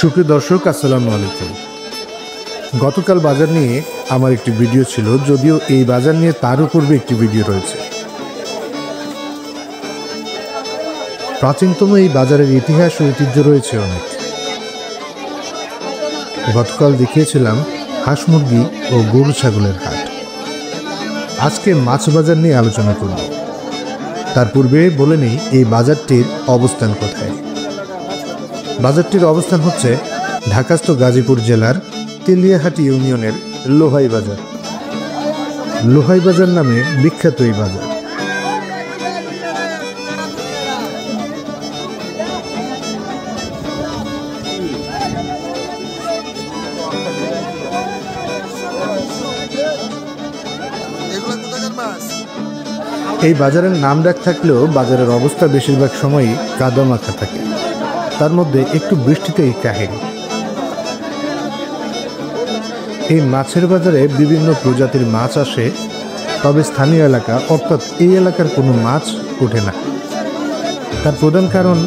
সুপ্রিয় দর্শক, আসসালামু আলাইকুম। গতকাল বাজার নিয়ে আমার একটি ভিডিও ছিল, যদিও এই বাজার নিয়ে তারও পূর্বে একটি ভিডিও রয়েছে। প্রাচীনতম এই বাজারের ইতিহাস ও ঐতিহ্য রয়েছে অনেক। গতকাল দেখিয়েছিলাম হাঁস মুরগি ও গরু ছাগলের হাট। আজকে মাছ বাজার নিয়ে আলোচনা করব। তার পূর্বে বলে নেই এই বাজারটির অবস্থান কোথায়। বাজারটির অবস্থান হচ্ছে ঢাকাস্থ গাজীপুর জেলার তেলিয়াহাটি ইউনিয়নের লোহাই বাজার। লোহাই বাজার নামে বিখ্যাত এই বাজার। এই বাজারের নাম ডাক থাকলেও বাজারের অবস্থা বেশিরভাগ সময়ই কাদা মাখা থাকে, তার মধ্যে একটু বৃষ্টিতেই কাহিনী। এই মাছের বাজারে বিভিন্ন প্রজাতির মাছ আসে, তবে স্থানীয় এলাকা অর্থাৎ এই এলাকার কোনো মাছ ওঠে না। তার প্রধান কারণ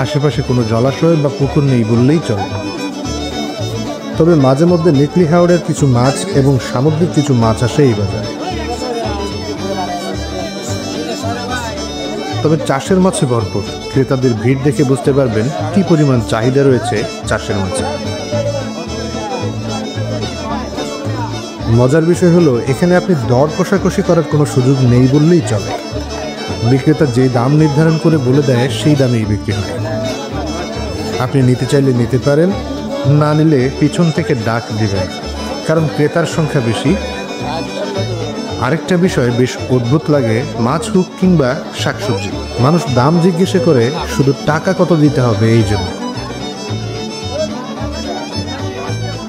আশেপাশে কোনো জলাশয় বা পুকুর নেই বললেই চলে। তবে মাঝে মধ্যে নেকলি হাওড়ের কিছু মাছ এবং সামুদ্রিক কিছু মাছ আসে এই বাজারে। তবে চাষের মাছে ভরপুর। ক্রেতাদের ভিড় দেখে বুঝতে পারবেন কি পরিমাণ চাহিদা রয়েছে চাষের মাছে। মজার বিষয় হলো, এখানে আপনি দর কষাকষি করার কোনো সুযোগ নেই বললেই চলে। বিক্রেতা যে দাম নির্ধারণ করে বলে দেয় সেই দামেই বিক্রি হয়। আপনি নিতে চাইলে নিতে পারেন, না নিলে পিছন থেকে ডাক দিবেন, কারণ ক্রেতার সংখ্যা বেশি। আরেকটা বিষয় বেশ অদ্ভুত লাগে, মাছ হোক কিংবা শাকসবজি, মানুষ দাম জিজ্ঞেস করে শুধু টাকা কত দিতে হবে এই জন্য।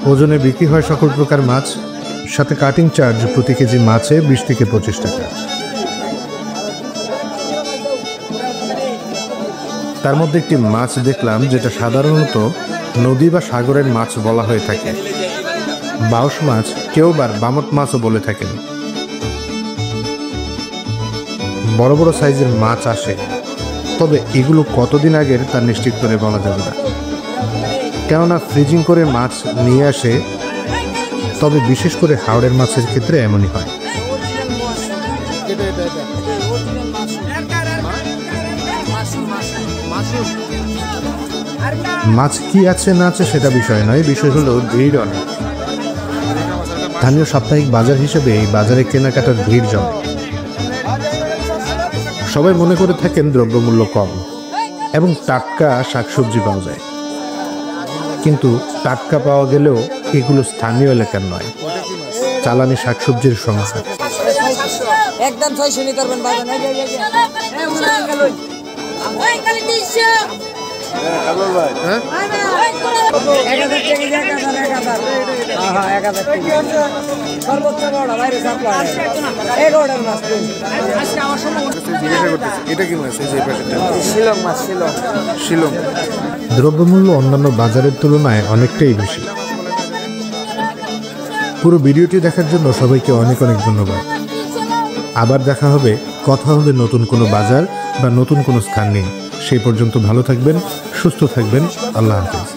ওজনে বিক্রি হয় সকল প্রকার মাছ, সাথে কাটিং চার্জ প্রতি কেজি মাছে 20 থেকে 25 টাকা। তার মধ্যে একটি মাছ দেখলাম যেটা সাধারণত নদী বা সাগরের মাছ বলা হয়ে থাকে। বাউস মাছ, কেউ বা বামট মাছও বলে থাকেন। বড় বড় সাইজের মাছ আসে, তবে এগুলো কতদিন আগের তা নিশ্চিত করে বলা যাবে না, কেননা ফ্রিজিং করে মাছ নিয়ে আসে। তবে বিশেষ করে হাওড়ের মাছের ক্ষেত্রে এমনই হয়। মাছ কি আছে না আছে সেটা বিষয় নয়, বিষয় হলো ভিড় অনেক। স্থানীয় সাপ্তাহিক বাজার হিসেবে এই বাজারে কেনাকাটার ভিড় জমে। সবাই মনে করে থাকেন দ্রব্যমূল্য কম এবং টাটকা শাকসবজি পাওয়া যায়, কিন্তু টাটকা পাওয়া গেলেও এগুলো স্থানীয় এলাকার নয়, চালানি শাকসবজির সংখ্যা। একদম 600 নিতে পারবেন ভাই। দ্রব্যমূল্য অন্যান্য বাজারের তুলনায় অনেকটাই বেশি। পুরো ভিডিওটি দেখার জন্য সবাইকে অনেক অনেক ধন্যবাদ। আবার দেখা হবে, কথা হবে নতুন কোনো বাজার বা নতুন কোনো স্থান নিয়ে। সেই পর্যন্ত ভালো থাকবেন, সুস্থ থাকবেন। আল্লাহ হাফেজ।